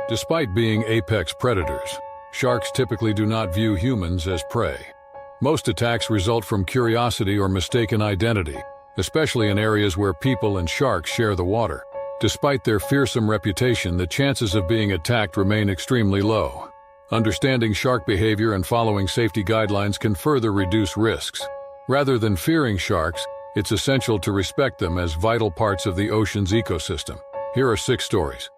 Despite being apex predators, sharks typically do not view humans as prey. Most attacks result from curiosity or mistaken identity, especially in areas where people and sharks share the water. Despite their fearsome reputation, the chances of being attacked remain extremely low. Understanding shark behavior and following safety guidelines can further reduce risks. Rather than fearing sharks, it's essential to respect them as vital parts of the ocean's ecosystem. Here are 6 stories.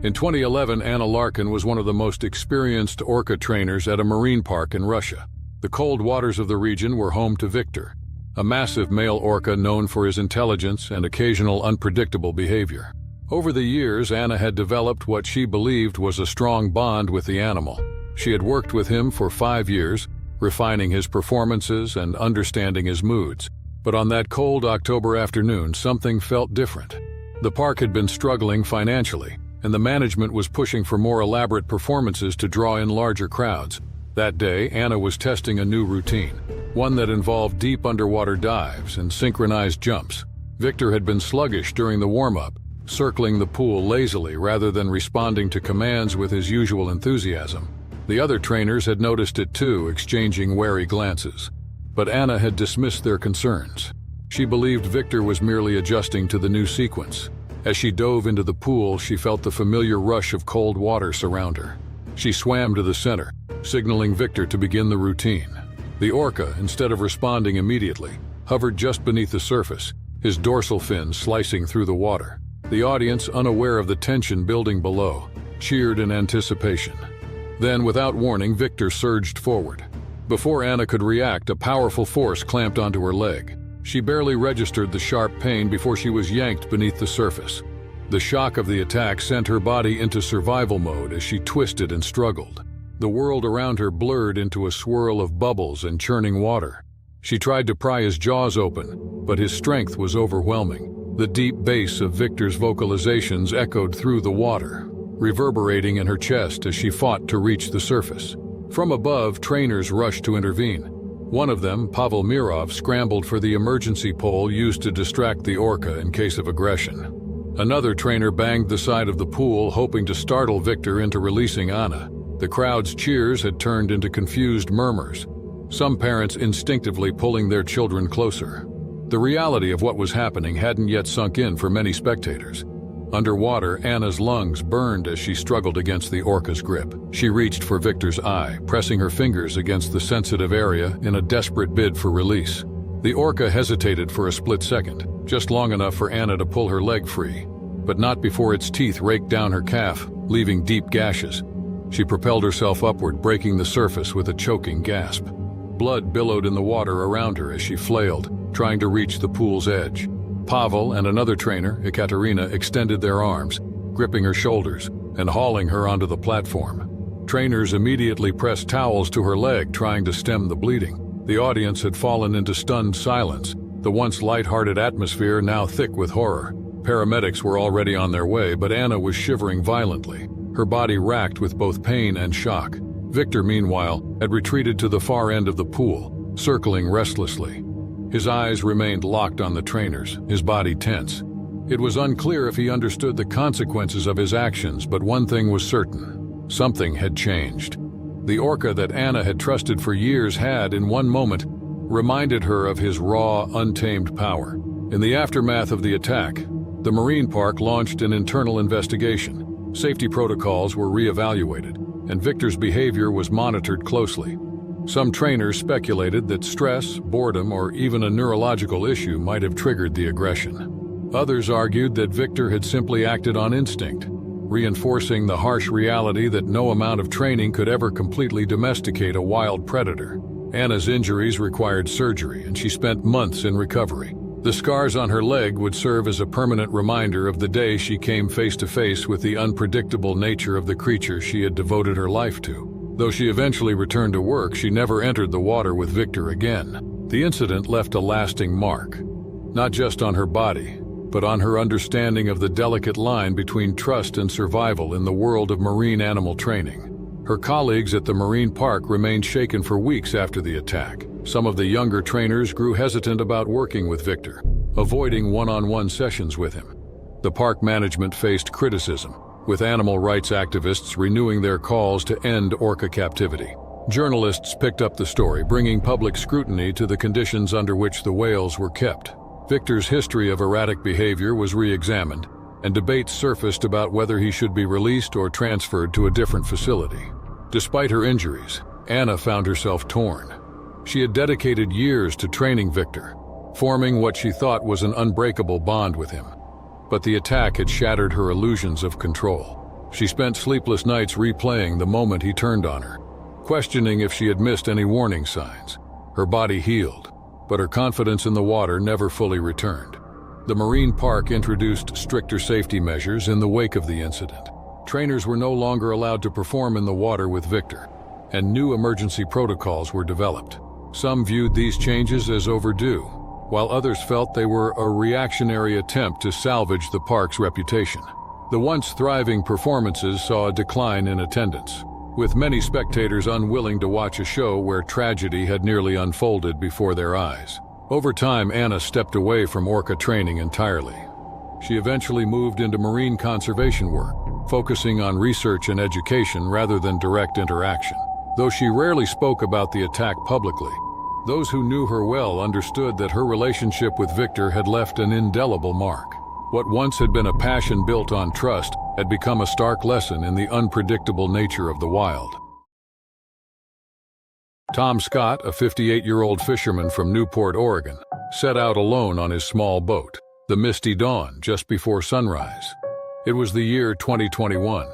In 2011, Anna Larkin was one of the most experienced orca trainers at a marine park in Russia. The cold waters of the region were home to Victor, a massive male orca known for his intelligence and occasional unpredictable behavior. Over the years, Anna had developed what she believed was a strong bond with the animal. She had worked with him for 5 years, refining his performances and understanding his moods. But on that cold October afternoon, something felt different. The park had been struggling financially, and the management was pushing for more elaborate performances to draw in larger crowds. That day, Anna was testing a new routine, one that involved deep underwater dives and synchronized jumps. Victor had been sluggish during the warm-up, circling the pool lazily rather than responding to commands with his usual enthusiasm. The other trainers had noticed it too, exchanging wary glances. But Anna had dismissed their concerns. She believed Victor was merely adjusting to the new sequence. As she dove into the pool, she felt the familiar rush of cold water surround her. She swam to the center, signaling Victor to begin the routine. The orca, instead of responding immediately, hovered just beneath the surface, his dorsal fins slicing through the water. The audience, unaware of the tension building below, cheered in anticipation. Then, without warning, Victor surged forward. Before Anna could react, a powerful force clamped onto her leg. She barely registered the sharp pain before she was yanked beneath the surface. The shock of the attack sent her body into survival mode as she twisted and struggled. The world around her blurred into a swirl of bubbles and churning water. She tried to pry his jaws open, but his strength was overwhelming. The deep bass of Victor's vocalizations echoed through the water, reverberating in her chest as she fought to reach the surface. From above, trainers rushed to intervene. One of them, Pavel Mirov, scrambled for the emergency pole used to distract the orca in case of aggression. Another trainer banged the side of the pool, hoping to startle Victor into releasing Anna. The crowd's cheers had turned into confused murmurs, some parents instinctively pulling their children closer. The reality of what was happening hadn't yet sunk in for many spectators. Underwater, Anna's lungs burned as she struggled against the orca's grip. She reached for Victor's eye, pressing her fingers against the sensitive area in a desperate bid for release. The orca hesitated for a split second, just long enough for Anna to pull her leg free, but not before its teeth raked down her calf, leaving deep gashes. She propelled herself upward, breaking the surface with a choking gasp. Blood billowed in the water around her as she flailed, trying to reach the pool's edge. Pavel and another trainer, Ekaterina, extended their arms, gripping her shoulders and hauling her onto the platform. Trainers immediately pressed towels to her leg, trying to stem the bleeding. The audience had fallen into stunned silence, the once light-hearted atmosphere now thick with horror. Paramedics were already on their way, but Anna was shivering violently, her body racked with both pain and shock. Victor, meanwhile, had retreated to the far end of the pool, circling restlessly. His eyes remained locked on the trainers, his body tense. It was unclear if he understood the consequences of his actions, but one thing was certain: something had changed. The orca that Anna had trusted for years had, in one moment, reminded her of his raw, untamed power. In the aftermath of the attack, the marine park launched an internal investigation. Safety protocols were re-evaluated, and Victor's behavior was monitored closely. Some trainers speculated that stress, boredom, or even a neurological issue might have triggered the aggression. Others argued that Victor had simply acted on instinct, reinforcing the harsh reality that no amount of training could ever completely domesticate a wild predator. Anna's injuries required surgery, and she spent months in recovery. The scars on her leg would serve as a permanent reminder of the day she came face to face with the unpredictable nature of the creature she had devoted her life to. Though she eventually returned to work, she never entered the water with Victor again. The incident left a lasting mark, not just on her body, but on her understanding of the delicate line between trust and survival in the world of marine animal training. Her colleagues at the marine park remained shaken for weeks after the attack. Some of the younger trainers grew hesitant about working with Victor, avoiding one-on-one sessions with him. The park management faced criticism, with animal rights activists renewing their calls to end orca captivity. Journalists picked up the story, bringing public scrutiny to the conditions under which the whales were kept. Victor's history of erratic behavior was re-examined, and debates surfaced about whether he should be released or transferred to a different facility. Despite her injuries, Anna found herself torn. She had dedicated years to training Victor, forming what she thought was an unbreakable bond with him. But the attack had shattered her illusions of control. She spent sleepless nights replaying the moment he turned on her, questioning if she had missed any warning signs. Her body healed, but her confidence in the water never fully returned. The marine park introduced stricter safety measures in the wake of the incident. Trainers were no longer allowed to perform in the water with Victor, and new emergency protocols were developed. Some viewed these changes as overdue, while others felt they were a reactionary attempt to salvage the park's reputation. The once thriving performances saw a decline in attendance, with many spectators unwilling to watch a show where tragedy had nearly unfolded before their eyes. Over time, Anna stepped away from orca training entirely. She eventually moved into marine conservation work, focusing on research and education rather than direct interaction. Though she rarely spoke about the attack publicly, those who knew her well understood that her relationship with Victor had left an indelible mark. What once had been a passion built on trust had become a stark lesson in the unpredictable nature of the wild. Tom Scott, a 58-year-old fisherman from Newport, Oregon, set out alone on his small boat, the misty dawn just before sunrise. It was the year 2021.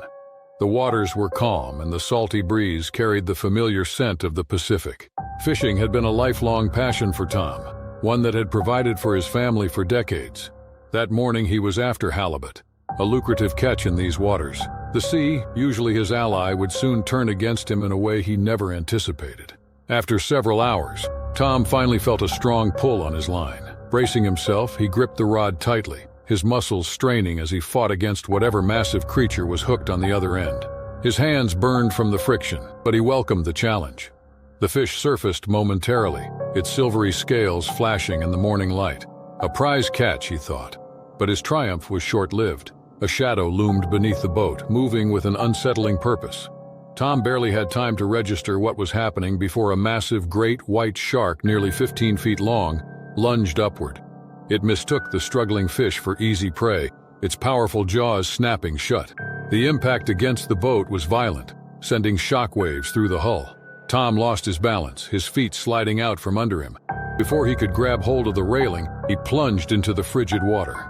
The waters were calm and the salty breeze carried the familiar scent of the Pacific. Fishing had been a lifelong passion for Tom, one that had provided for his family for decades. That morning he was after halibut, a lucrative catch in these waters. The sea, usually his ally, would soon turn against him in a way he never anticipated. After several hours, Tom finally felt a strong pull on his line. Bracing himself, he gripped the rod tightly, his muscles straining as he fought against whatever massive creature was hooked on the other end. His hands burned from the friction, but he welcomed the challenge. The fish surfaced momentarily, its silvery scales flashing in the morning light. A prize catch, he thought. But his triumph was short-lived. A shadow loomed beneath the boat, moving with an unsettling purpose. Tom barely had time to register what was happening before a massive great white shark nearly 15 feet long lunged upward. It mistook the struggling fish for easy prey, its powerful jaws snapping shut. The impact against the boat was violent, sending shockwaves through the hull. Tom lost his balance, his feet sliding out from under him. Before he could grab hold of the railing, he plunged into the frigid water.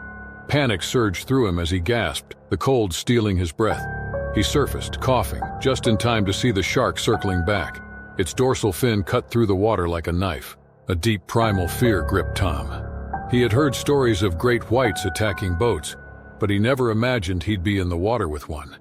Panic surged through him as he gasped, the cold stealing his breath. He surfaced, coughing, just in time to see the shark circling back. Its dorsal fin cut through the water like a knife. A deep primal fear gripped Tom. He had heard stories of great whites attacking boats, but he never imagined he'd be in the water with one.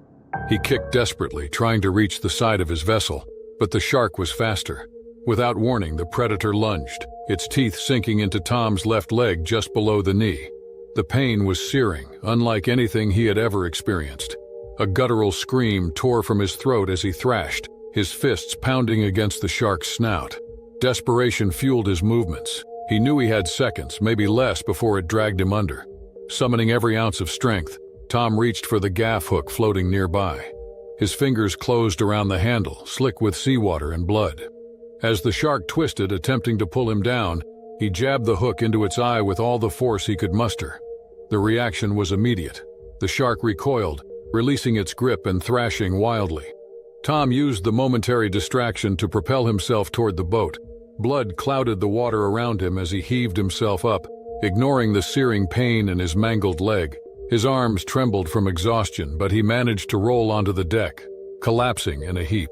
He kicked desperately, trying to reach the side of his vessel, but the shark was faster. Without warning, the predator lunged, its teeth sinking into Tom's left leg just below the knee. The pain was searing, unlike anything he had ever experienced. A guttural scream tore from his throat as he thrashed, his fists pounding against the shark's snout. Desperation fueled his movements. He knew he had seconds, maybe less, before it dragged him under. Summoning every ounce of strength, Tom reached for the gaff hook floating nearby. His fingers closed around the handle, slick with seawater and blood. As the shark twisted, attempting to pull him down, he jabbed the hook into its eye with all the force he could muster. The reaction was immediate. The shark recoiled, releasing its grip and thrashing wildly. Tom used the momentary distraction to propel himself toward the boat. Blood clouded the water around him as he heaved himself up, ignoring the searing pain in his mangled leg. His arms trembled from exhaustion, but he managed to roll onto the deck, collapsing in a heap.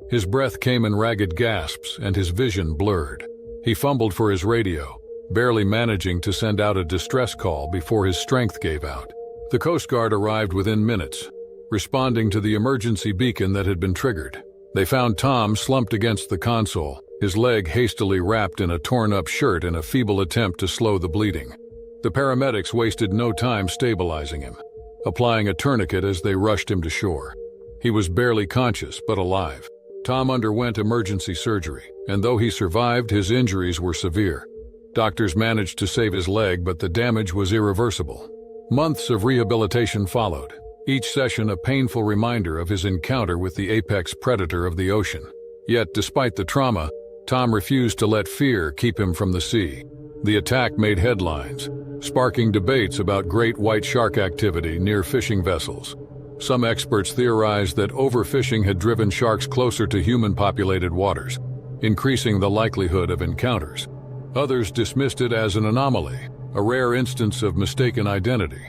His breath came in ragged gasps, and his vision blurred. He fumbled for his radio, barely managing to send out a distress call before his strength gave out. The Coast Guard arrived within minutes, responding to the emergency beacon that had been triggered. They found Tom slumped against the console, his leg hastily wrapped in a torn-up shirt in a feeble attempt to slow the bleeding. The paramedics wasted no time stabilizing him, applying a tourniquet as they rushed him to shore. He was barely conscious, but alive. Tom underwent emergency surgery, and though he survived, his injuries were severe. Doctors managed to save his leg, but the damage was irreversible. Months of rehabilitation followed, each session a painful reminder of his encounter with the apex predator of the ocean. Yet, despite the trauma, Tom refused to let fear keep him from the sea. The attack made headlines, sparking debates about great white shark activity near fishing vessels. Some experts theorized that overfishing had driven sharks closer to human-populated waters, increasing the likelihood of encounters. Others dismissed it as an anomaly, a rare instance of mistaken identity.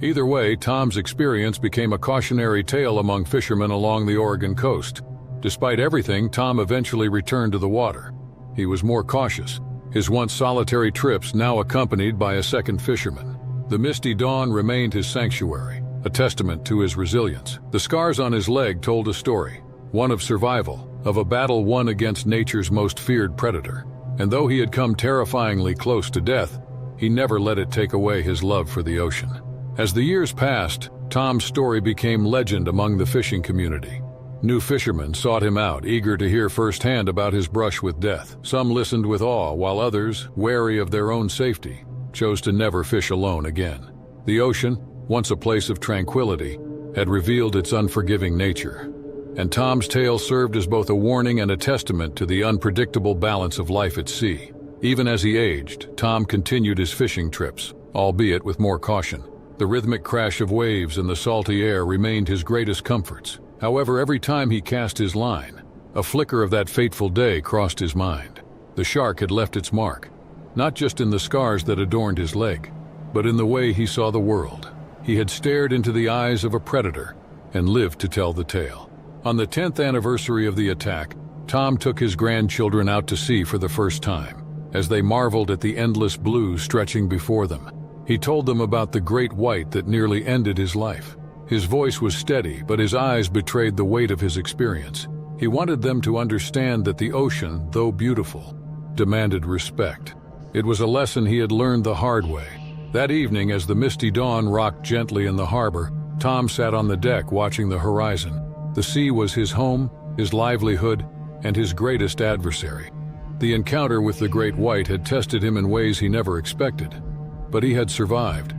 Either way, Tom's experience became a cautionary tale among fishermen along the Oregon coast. Despite everything, Tom eventually returned to the water. He was more cautious, his once solitary trips now accompanied by a second fisherman. The misty dawn remained his sanctuary, a testament to his resilience. The scars on his leg told a story, one of survival, of a battle won against nature's most feared predator. And though he had come terrifyingly close to death, he never let it take away his love for the ocean. As the years passed, Tom's story became legend among the fishing community. New fishermen sought him out, eager to hear firsthand about his brush with death. Some listened with awe, while others, wary of their own safety, chose to never fish alone again. The ocean, once a place of tranquility, had revealed its unforgiving nature. And Tom's tale served as both a warning and a testament to the unpredictable balance of life at sea. Even as he aged, Tom continued his fishing trips, albeit with more caution. The rhythmic crash of waves and the salty air remained his greatest comforts. However, every time he cast his line, a flicker of that fateful day crossed his mind. The shark had left its mark, not just in the scars that adorned his leg, but in the way he saw the world. He had stared into the eyes of a predator and lived to tell the tale. On the 10th anniversary of the attack, Tom took his grandchildren out to sea for the first time. As they marveled at the endless blue stretching before them, he told them about the great white that nearly ended his life. His voice was steady, but his eyes betrayed the weight of his experience. He wanted them to understand that the ocean, though beautiful, demanded respect. It was a lesson he had learned the hard way. That evening, as the misty dawn rocked gently in the harbor, Tom sat on the deck watching the horizon. The sea was his home, his livelihood, and his greatest adversary. The encounter with the great white had tested him in ways he never expected, but he had survived.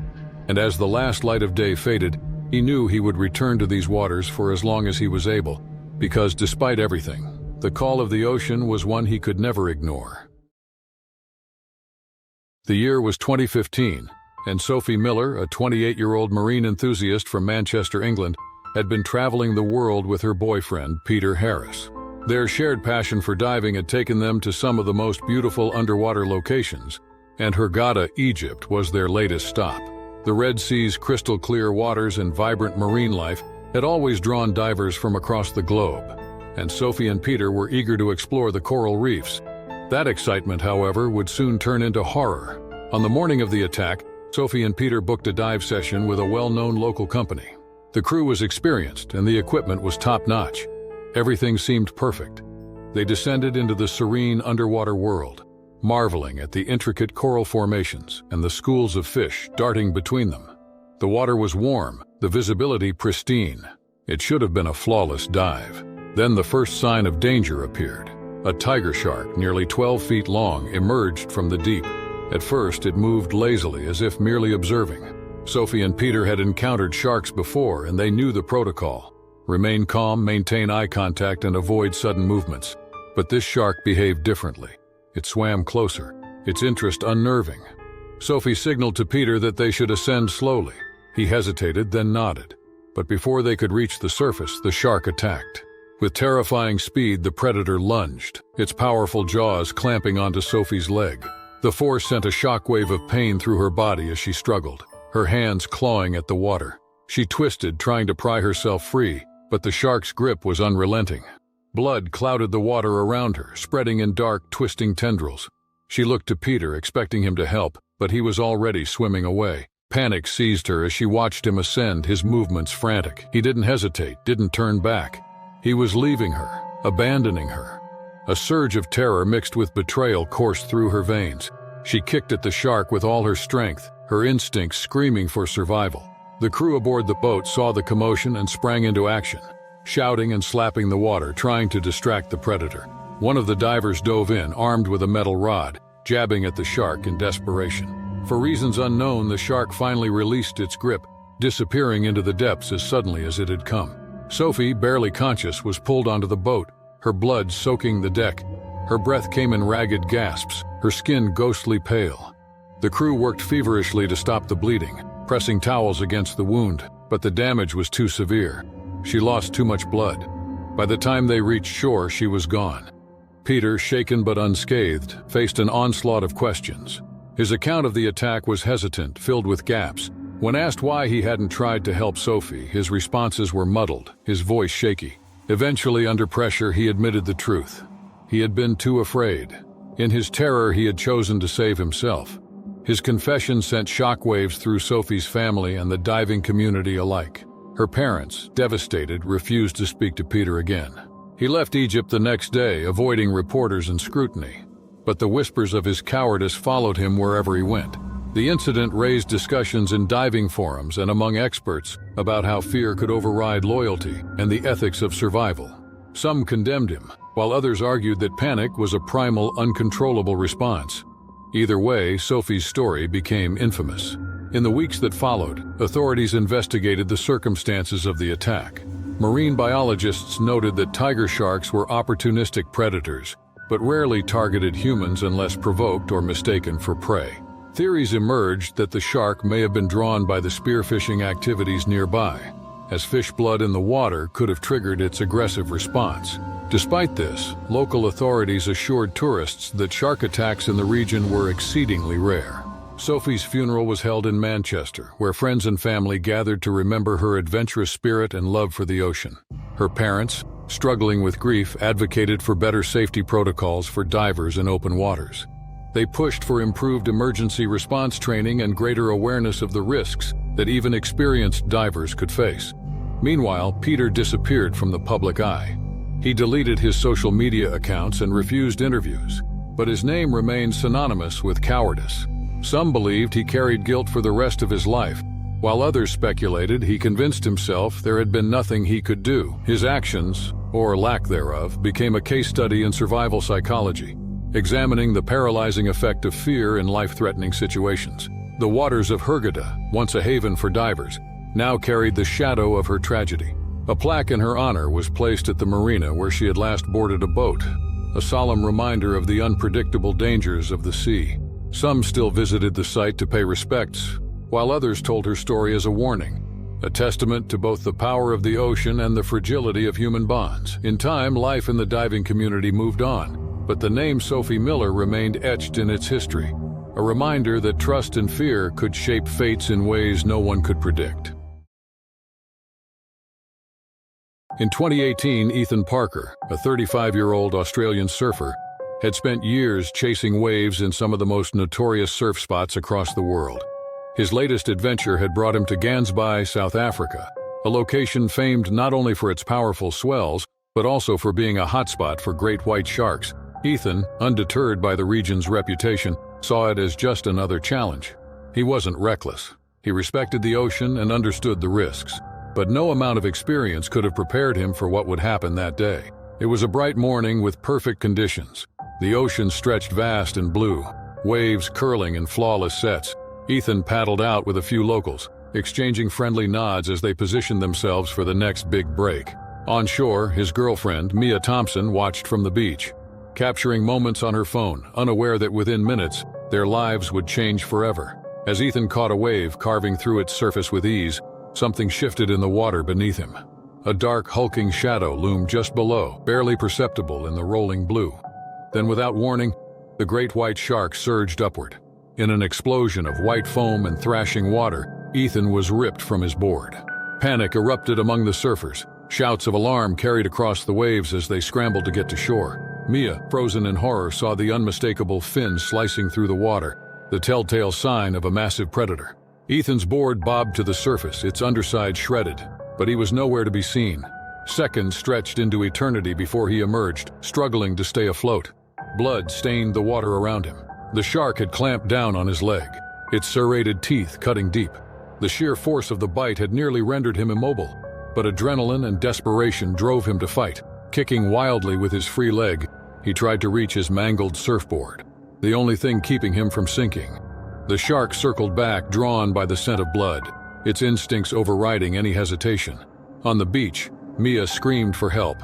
And as the last light of day faded, he knew he would return to these waters for as long as he was able, because despite everything, the call of the ocean was one he could never ignore. The year was 2015, and Sophie Miller, a 28-year-old marine enthusiast from Manchester, England, had been traveling the world with her boyfriend, Peter Harris. Their shared passion for diving had taken them to some of the most beautiful underwater locations, and Hurghada, Egypt, was their latest stop. The Red Sea's crystal-clear waters and vibrant marine life had always drawn divers from across the globe, and Sophie and Peter were eager to explore the coral reefs. That excitement, however, would soon turn into horror. On the morning of the attack, Sophie and Peter booked a dive session with a well-known local company. The crew was experienced, and the equipment was top-notch. Everything seemed perfect. They descended into the serene underwater world, marveling at the intricate coral formations and the schools of fish darting between them. The water was warm, the visibility pristine. It should have been a flawless dive. Then the first sign of danger appeared. A tiger shark, nearly 12 feet long, emerged from the deep. At first, it moved lazily, as if merely observing. Sophie and Peter had encountered sharks before, and they knew the protocol. Remain calm, maintain eye contact, and avoid sudden movements. But this shark behaved differently. It swam closer, its interest unnerving. Sophie signaled to Peter that they should ascend slowly. He hesitated, then nodded. But before they could reach the surface, the shark attacked. With terrifying speed, the predator lunged, its powerful jaws clamping onto Sophie's leg. The force sent a shockwave of pain through her body as she struggled, her hands clawing at the water. She twisted, trying to pry herself free, but the shark's grip was unrelenting. Blood clouded the water around her, spreading in dark, twisting tendrils. She looked to Peter, expecting him to help, but he was already swimming away. Panic seized her as she watched him ascend, his movements frantic. He didn't hesitate, didn't turn back. He was leaving her, abandoning her. A surge of terror mixed with betrayal coursed through her veins. She kicked at the shark with all her strength, her instincts screaming for survival. The crew aboard the boat saw the commotion and sprang into action, shouting and slapping the water, trying to distract the predator. One of the divers dove in, armed with a metal rod, jabbing at the shark in desperation. For reasons unknown, the shark finally released its grip, disappearing into the depths as suddenly as it had come. Sophie, barely conscious, was pulled onto the boat, her blood soaking the deck. Her breath came in ragged gasps, her skin ghostly pale. The crew worked feverishly to stop the bleeding, pressing towels against the wound, but the damage was too severe. She lost too much blood. By the time they reached shore, she was gone. Peter, shaken but unscathed, faced an onslaught of questions. His account of the attack was hesitant, filled with gaps. When asked why he hadn't tried to help Sophie, his responses were muddled, his voice shaky. Eventually, under pressure, he admitted the truth. He had been too afraid. In his terror, he had chosen to save himself. His confession sent shockwaves through Sophie's family and the diving community alike. Her parents, devastated, refused to speak to Peter again. He left Egypt the next day, avoiding reporters and scrutiny. But the whispers of his cowardice followed him wherever he went. The incident raised discussions in diving forums and among experts about how fear could override loyalty and the ethics of survival. Some condemned him, while others argued that panic was a primal, uncontrollable response. Either way, Sophie's story became infamous. In the weeks that followed, authorities investigated the circumstances of the attack. Marine biologists noted that tiger sharks were opportunistic predators, but rarely targeted humans unless provoked or mistaken for prey. Theories emerged that the shark may have been drawn by the spearfishing activities nearby, as fish blood in the water could have triggered its aggressive response. Despite this, local authorities assured tourists that shark attacks in the region were exceedingly rare. Sophie's funeral was held in Manchester, where friends and family gathered to remember her adventurous spirit and love for the ocean. Her parents, struggling with grief, advocated for better safety protocols for divers in open waters. They pushed for improved emergency response training and greater awareness of the risks that even experienced divers could face. Meanwhile, Peter disappeared from the public eye. He deleted his social media accounts and refused interviews, but his name remained synonymous with cowardice. Some believed he carried guilt for the rest of his life, while others speculated he convinced himself there had been nothing he could do. His actions, or lack thereof, became a case study in survival psychology, examining the paralyzing effect of fear in life-threatening situations. The waters of Hurghada, once a haven for divers, now carried the shadow of her tragedy. A plaque in her honor was placed at the marina where she had last boarded a boat, a solemn reminder of the unpredictable dangers of the sea. Some still visited the site to pay respects, while others told her story as a warning, a testament to both the power of the ocean and the fragility of human bonds. In time, life in the diving community moved on, but the name Sophie Miller remained etched in its history, a reminder that trust and fear could shape fates in ways no one could predict. In 2018, Ethan Parker, a 35-year-old Australian surfer, had spent years chasing waves in some of the most notorious surf spots across the world. His latest adventure had brought him to Gansby, South Africa, a location famed not only for its powerful swells, but also for being a hotspot for great white sharks. Ethan, undeterred by the region's reputation, saw it as just another challenge. He wasn't reckless. He respected the ocean and understood the risks, but no amount of experience could have prepared him for what would happen that day. It was a bright morning with perfect conditions. The ocean stretched vast and blue, waves curling in flawless sets. Ethan paddled out with a few locals, exchanging friendly nods as they positioned themselves for the next big break. On shore, his girlfriend, Mia Thompson, watched from the beach, capturing moments on her phone, unaware that within minutes, their lives would change forever. As Ethan caught a wave carving through its surface with ease, something shifted in the water beneath him. A dark, hulking shadow loomed just below, barely perceptible in the rolling blue. Then, without warning, the great white shark surged upward. In an explosion of white foam and thrashing water, Ethan was ripped from his board. Panic erupted among the surfers. Shouts of alarm carried across the waves as they scrambled to get to shore. Mia, frozen in horror, saw the unmistakable fin slicing through the water, the telltale sign of a massive predator. Ethan's board bobbed to the surface, its underside shredded, but he was nowhere to be seen. Seconds stretched into eternity before he emerged, struggling to stay afloat. Blood stained the water around him. The shark had clamped down on his leg, its serrated teeth cutting deep. The sheer force of the bite had nearly rendered him immobile, but adrenaline and desperation drove him to fight. Kicking wildly with his free leg, he tried to reach his mangled surfboard, the only thing keeping him from sinking. The shark circled back, drawn by the scent of blood, its instincts overriding any hesitation. On the beach, Mia screamed for help.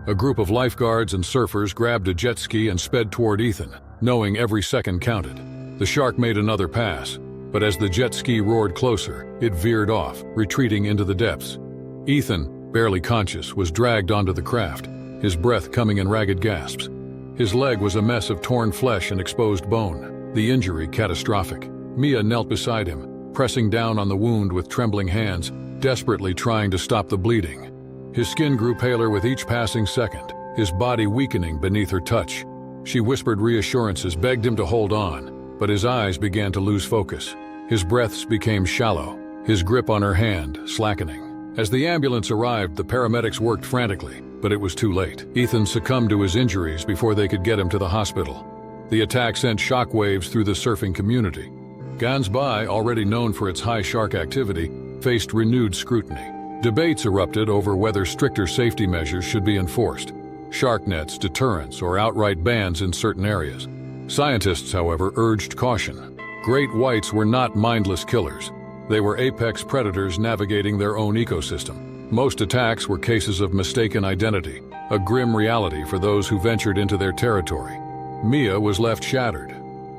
A group of lifeguards and surfers grabbed a jet ski and sped toward Ethan, knowing every second counted. The shark made another pass, but as the jet ski roared closer, it veered off, retreating into the depths. Ethan, barely conscious, was dragged onto the craft, his breath coming in ragged gasps. His leg was a mess of torn flesh and exposed bone, the injury catastrophic. Mia knelt beside him, pressing down on the wound with trembling hands, desperately trying to stop the bleeding. His skin grew paler with each passing second, his body weakening beneath her touch. She whispered reassurances, begged him to hold on, but his eyes began to lose focus. His breaths became shallow, his grip on her hand slackening. As the ambulance arrived, the paramedics worked frantically, but it was too late. Ethan succumbed to his injuries before they could get him to the hospital. The attack sent shockwaves through the surfing community. Gansbai, already known for its high shark activity, faced renewed scrutiny. Debates erupted over whether stricter safety measures should be enforced. Shark nets, deterrents, or outright bans in certain areas. Scientists, however, urged caution. Great whites were not mindless killers. They were apex predators navigating their own ecosystem. Most attacks were cases of mistaken identity, a grim reality for those who ventured into their territory. Mia was left shattered.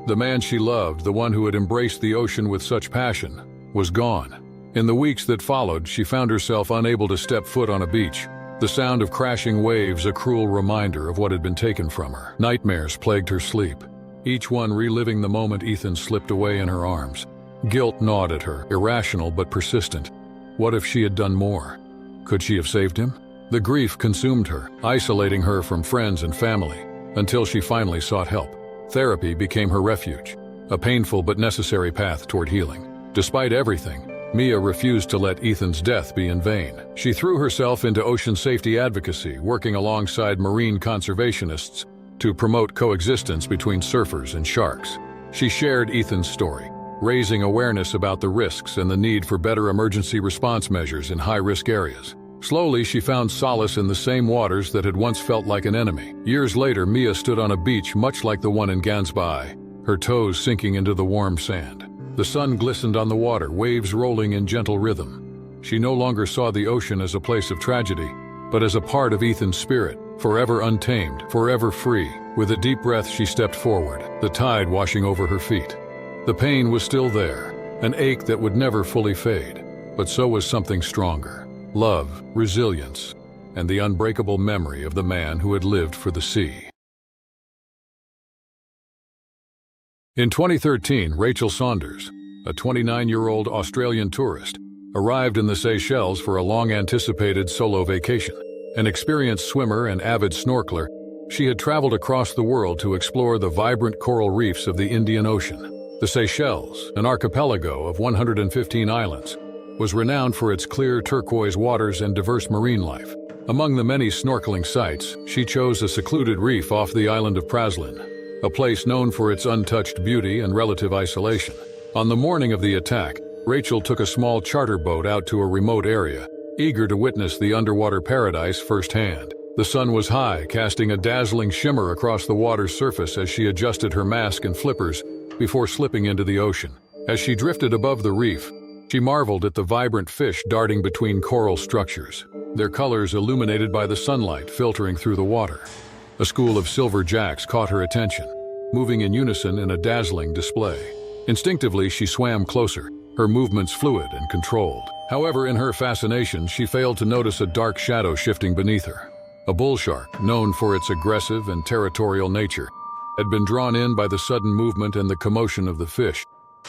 The man she loved, the one who had embraced the ocean with such passion, was gone. In the weeks that followed, she found herself unable to step foot on a beach. The sound of crashing waves a cruel reminder of what had been taken from her. Nightmares plagued her sleep, each one reliving the moment Ethan slipped away in her arms. Guilt gnawed at her, irrational but persistent. What if she had done more? Could she have saved him? The grief consumed her, isolating her from friends and family, until she finally sought help. Therapy became her refuge, a painful but necessary path toward healing. Despite everything, Mia refused to let Ethan's death be in vain. She threw herself into ocean safety advocacy, working alongside marine conservationists to promote coexistence between surfers and sharks. She shared Ethan's story, raising awareness about the risks and the need for better emergency response measures in high-risk areas. Slowly, she found solace in the same waters that had once felt like an enemy. Years later, Mia stood on a beach much like the one in Gansbai, her toes sinking into the warm sand. The sun glistened on the water, waves rolling in gentle rhythm. She no longer saw the ocean as a place of tragedy, but as a part of Ethan's spirit, forever untamed, forever free. With a deep breath, she stepped forward, the tide washing over her feet. The pain was still there, an ache that would never fully fade, but so was something stronger. Love, resilience, and the unbreakable memory of the man who had lived for the sea. In 2013, Rachel Saunders, a 29-year-old Australian tourist, arrived in the Seychelles for a long-anticipated solo vacation. An experienced swimmer and avid snorkeler, she had traveled across the world to explore the vibrant coral reefs of the Indian Ocean. The Seychelles, an archipelago of 115 islands, was renowned for its clear turquoise waters and diverse marine life. Among the many snorkeling sites, she chose a secluded reef off the island of Praslin, a place known for its untouched beauty and relative isolation. On the morning of the attack, Rachel took a small charter boat out to a remote area, eager to witness the underwater paradise firsthand. The sun was high, casting a dazzling shimmer across the water's surface as she adjusted her mask and flippers before slipping into the ocean. As she drifted above the reef, she marveled at the vibrant fish darting between coral structures, their colors illuminated by the sunlight filtering through the water. A school of silver jacks caught her attention, moving in unison in a dazzling display. Instinctively, she swam closer, her movements fluid and controlled. However, in her fascination, she failed to notice a dark shadow shifting beneath her. A bull shark, known for its aggressive and territorial nature, had been drawn in by the sudden movement and the commotion of the fish.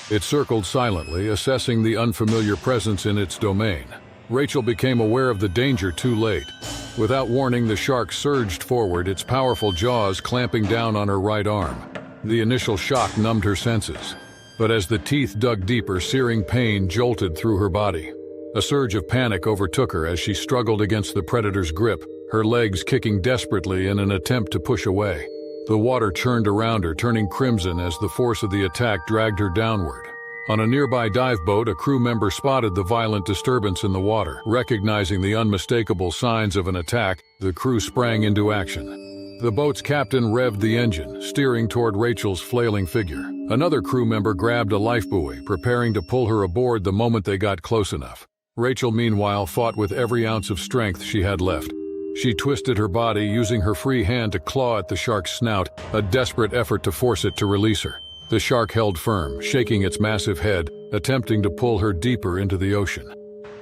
It circled silently, assessing the unfamiliar presence in its domain. Rachel became aware of the danger too late. Without warning, the shark surged forward, its powerful jaws clamping down on her right arm. The initial shock numbed her senses, but as the teeth dug deeper, searing pain jolted through her body. A surge of panic overtook her as she struggled against the predator's grip, her legs kicking desperately in an attempt to push away. The water churned around her, turning crimson as the force of the attack dragged her downward. On a nearby dive boat, a crew member spotted the violent disturbance in the water. Recognizing the unmistakable signs of an attack, the crew sprang into action. The boat's captain revved the engine, steering toward Rachel's flailing figure. Another crew member grabbed a lifebuoy, preparing to pull her aboard the moment they got close enough. Rachel, meanwhile, fought with every ounce of strength she had left. She twisted her body, using her free hand to claw at the shark's snout, a desperate effort to force it to release her. The shark held firm, shaking its massive head, attempting to pull her deeper into the ocean.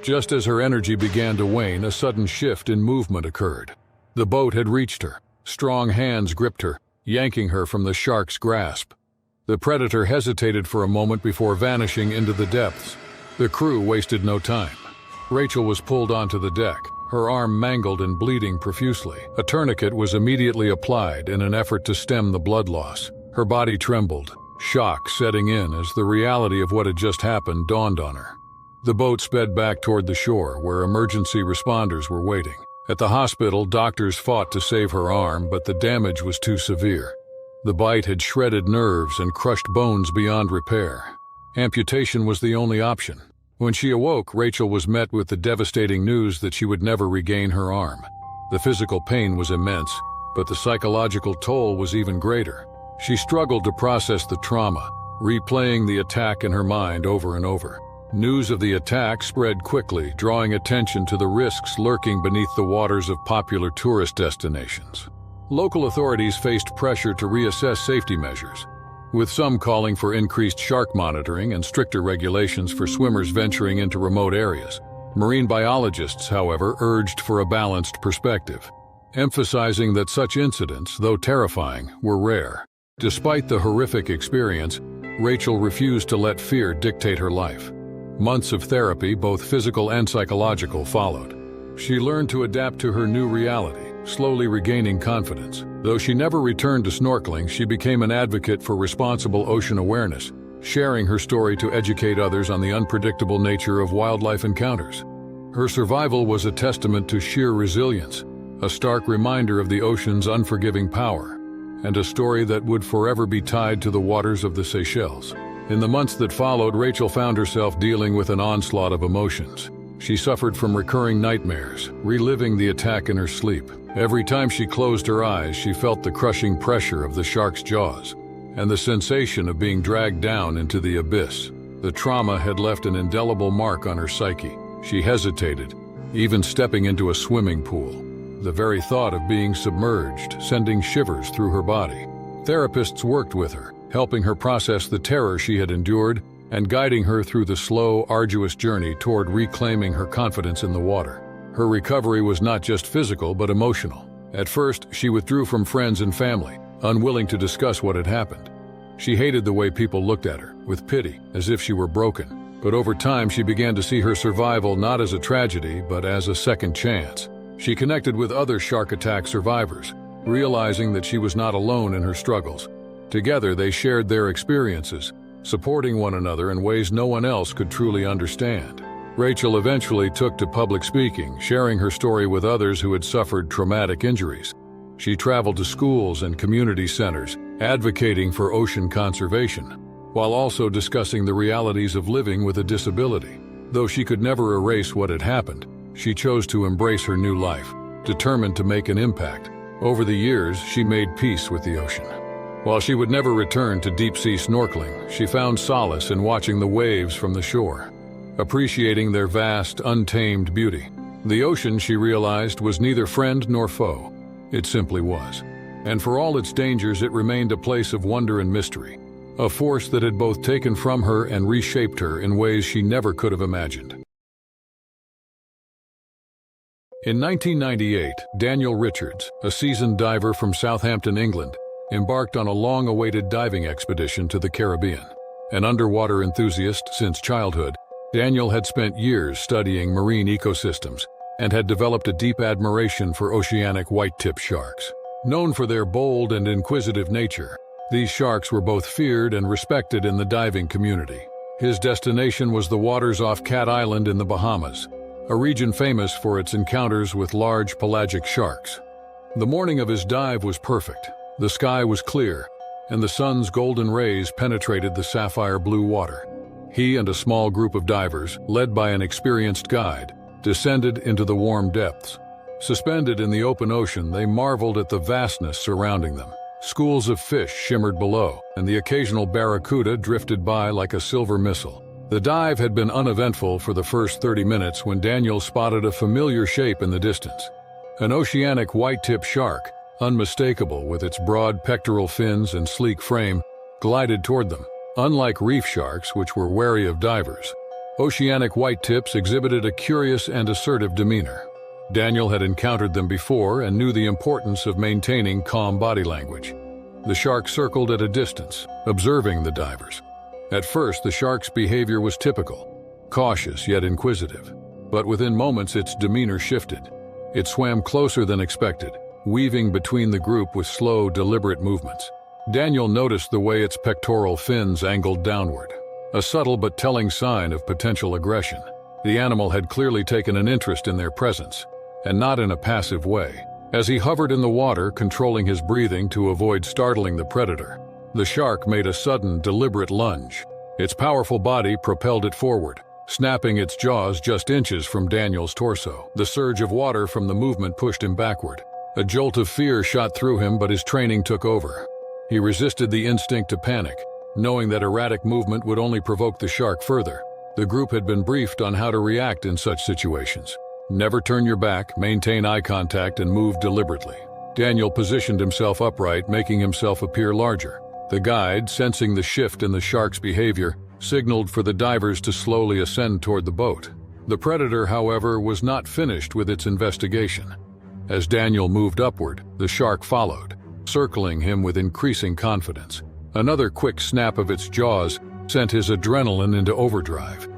Just as her energy began to wane, a sudden shift in movement occurred. The boat had reached her. Strong hands gripped her, yanking her from the shark's grasp. The predator hesitated for a moment before vanishing into the depths. The crew wasted no time. Rachel was pulled onto the deck, her arm mangled and bleeding profusely. A tourniquet was immediately applied in an effort to stem the blood loss. Her body trembled, shock setting in as the reality of what had just happened dawned on her. The boat sped back toward the shore, where emergency responders were waiting. At the hospital, doctors fought to save her arm, but the damage was too severe. The bite had shredded nerves and crushed bones beyond repair. Amputation was the only option. When she awoke, Rachel was met with the devastating news that she would never regain her arm. The physical pain was immense, but the psychological toll was even greater. She struggled to process the trauma, replaying the attack in her mind over and over. News of the attack spread quickly, drawing attention to the risks lurking beneath the waters of popular tourist destinations. Local authorities faced pressure to reassess safety measures, with some calling for increased shark monitoring and stricter regulations for swimmers venturing into remote areas. Marine biologists, however, urged for a balanced perspective, emphasizing that such incidents, though terrifying, were rare. Despite the horrific experience, Rachel refused to let fear dictate her life. Months of therapy, both physical and psychological, followed. She learned to adapt to her new reality, slowly regaining confidence. Though she never returned to snorkeling, she became an advocate for responsible ocean awareness, sharing her story to educate others on the unpredictable nature of wildlife encounters. Her survival was a testament to sheer resilience, a stark reminder of the ocean's unforgiving power, and a story that would forever be tied to the waters of the Seychelles. In the months that followed, Rachel found herself dealing with an onslaught of emotions. She suffered from recurring nightmares, reliving the attack in her sleep. Every time she closed her eyes, she felt the crushing pressure of the shark's jaws, and the sensation of being dragged down into the abyss. The trauma had left an indelible mark on her psyche. She hesitated, even stepping into a swimming pool. The very thought of being submerged, sending shivers through her body. Therapists worked with her, helping her process the terror she had endured and guiding her through the slow, arduous journey toward reclaiming her confidence in the water. Her recovery was not just physical but emotional. At first, she withdrew from friends and family, unwilling to discuss what had happened. She hated the way people looked at her, with pity, as if she were broken. But over time, she began to see her survival not as a tragedy, but as a second chance. She connected with other shark attack survivors, realizing that she was not alone in her struggles. Together, they shared their experiences, supporting one another in ways no one else could truly understand. Rachel eventually took to public speaking, sharing her story with others who had suffered traumatic injuries. She traveled to schools and community centers, advocating for ocean conservation, while also discussing the realities of living with a disability. Though she could never erase what had happened, she chose to embrace her new life, determined to make an impact. Over the years, she made peace with the ocean. While she would never return to deep-sea snorkeling, she found solace in watching the waves from the shore, appreciating their vast, untamed beauty. The ocean, she realized, was neither friend nor foe. It simply was. And for all its dangers, it remained a place of wonder and mystery, a force that had both taken from her and reshaped her in ways she never could have imagined. In 1998, Daniel Richards, a seasoned diver from Southampton, England, embarked on a long-awaited diving expedition to the Caribbean. An underwater enthusiast since childhood, Daniel had spent years studying marine ecosystems and had developed a deep admiration for oceanic white-tip sharks. Known for their bold and inquisitive nature, these sharks were both feared and respected in the diving community. His destination was the waters off Cat Island in the Bahamas, a region famous for its encounters with large pelagic sharks. The morning of his dive was perfect. The sky was clear, and the sun's golden rays penetrated the sapphire blue water. He and a small group of divers, led by an experienced guide, descended into the warm depths. Suspended in the open ocean, they marveled at the vastness surrounding them. Schools of fish shimmered below, and the occasional barracuda drifted by like a silver missile. The dive had been uneventful for the first 30 minutes when Daniel spotted a familiar shape in the distance. An oceanic white-tip shark, unmistakable with its broad pectoral fins and sleek frame, glided toward them. Unlike reef sharks, which were wary of divers, oceanic white-tips exhibited a curious and assertive demeanor. Daniel had encountered them before and knew the importance of maintaining calm body language. The shark circled at a distance, observing the divers. At first, the shark's behavior was typical, cautious yet inquisitive. But within moments, its demeanor shifted. It swam closer than expected, weaving between the group with slow, deliberate movements. Daniel noticed the way its pectoral fins angled downward, a subtle but telling sign of potential aggression. The animal had clearly taken an interest in their presence, and not in a passive way. As he hovered in the water, controlling his breathing to avoid startling the predator, the shark made a sudden, deliberate lunge. Its powerful body propelled it forward, snapping its jaws just inches from Daniel's torso. The surge of water from the movement pushed him backward. A jolt of fear shot through him, but his training took over. He resisted the instinct to panic, knowing that erratic movement would only provoke the shark further. The group had been briefed on how to react in such situations. Never turn your back, maintain eye contact, and move deliberately. Daniel positioned himself upright, making himself appear larger. The guide, sensing the shift in the shark's behavior, signaled for the divers to slowly ascend toward the boat. The predator, however, was not finished with its investigation. As Daniel moved upward, the shark followed, circling him with increasing confidence. Another quick snap of its jaws sent his adrenaline into overdrive.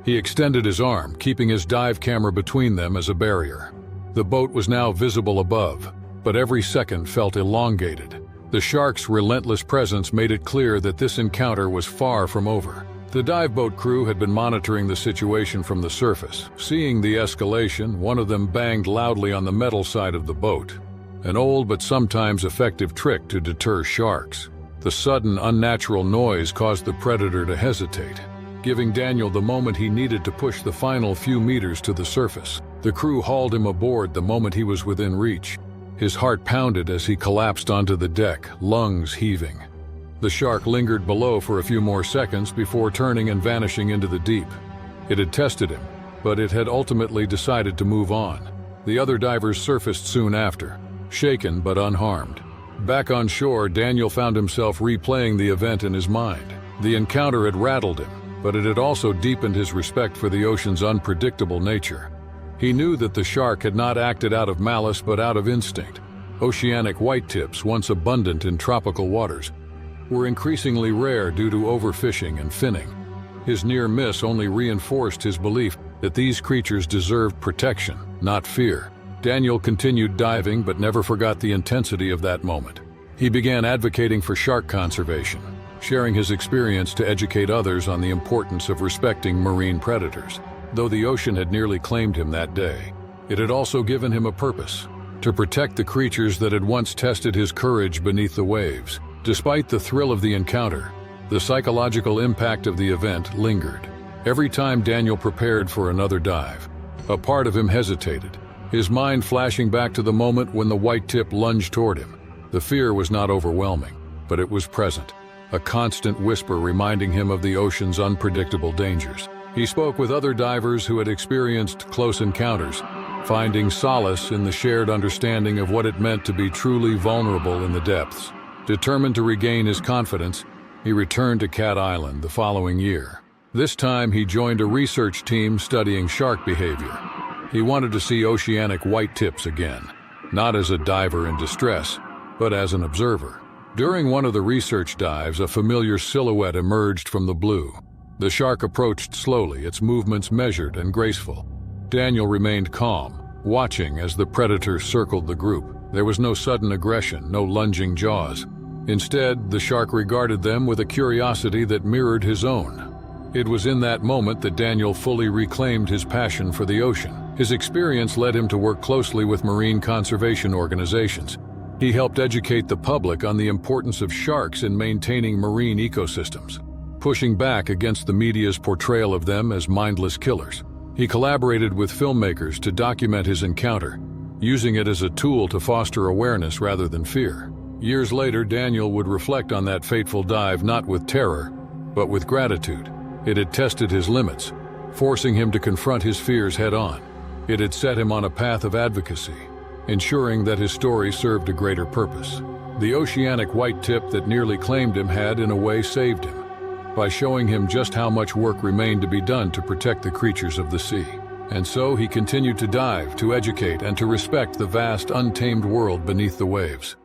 He extended his arm, keeping his dive camera between them as a barrier. The boat was now visible above, but every second felt elongated. The shark's relentless presence made it clear that this encounter was far from over. The dive boat crew had been monitoring the situation from the surface. Seeing the escalation, one of them banged loudly on the metal side of the boat, an old but sometimes effective trick to deter sharks. The sudden, unnatural noise caused the predator to hesitate, giving Daniel the moment he needed to push the final few meters to the surface. The crew hauled him aboard the moment he was within reach. His heart pounded as he collapsed onto the deck, lungs heaving. The shark lingered below for a few more seconds before turning and vanishing into the deep. It had tested him, but it had ultimately decided to move on. The other divers surfaced soon after, shaken but unharmed. Back on shore, Daniel found himself replaying the event in his mind. The encounter had rattled him, but it had also deepened his respect for the ocean's unpredictable nature. He knew that the shark had not acted out of malice but out of instinct. Oceanic whitetips, once abundant in tropical waters, were increasingly rare due to overfishing and finning. His near miss only reinforced his belief that these creatures deserved protection, not fear. Daniel continued diving but never forgot the intensity of that moment. He began advocating for shark conservation, sharing his experience to educate others on the importance of respecting marine predators. Though the ocean had nearly claimed him that day, it had also given him a purpose: to protect the creatures that had once tested his courage beneath the waves. Despite the thrill of the encounter, the psychological impact of the event lingered. Every time Daniel prepared for another dive, a part of him hesitated, his mind flashing back to the moment when the white tip lunged toward him. The fear was not overwhelming, but it was present, a constant whisper reminding him of the ocean's unpredictable dangers. He spoke with other divers who had experienced close encounters, finding solace in the shared understanding of what it meant to be truly vulnerable in the depths. Determined to regain his confidence, he returned to Cat Island the following year. This time he joined a research team studying shark behavior. He wanted to see oceanic white tips again, not as a diver in distress, but as an observer. During one of the research dives, a familiar silhouette emerged from the blue. The shark approached slowly, its movements measured and graceful. Daniel remained calm, watching as the predator circled the group. There was no sudden aggression, no lunging jaws. Instead, the shark regarded them with a curiosity that mirrored his own. It was in that moment that Daniel fully reclaimed his passion for the ocean. His experience led him to work closely with marine conservation organizations. He helped educate the public on the importance of sharks in maintaining marine ecosystems, pushing back against the media's portrayal of them as mindless killers. He collaborated with filmmakers to document his encounter, using it as a tool to foster awareness rather than fear. Years later, Daniel would reflect on that fateful dive not with terror, but with gratitude. It had tested his limits, forcing him to confront his fears head-on. It had set him on a path of advocacy, ensuring that his story served a greater purpose. The oceanic white tip that nearly claimed him had, in a way, saved him, by showing him just how much work remained to be done to protect the creatures of the sea. And so he continued to dive, to educate, and to respect the vast, untamed world beneath the waves.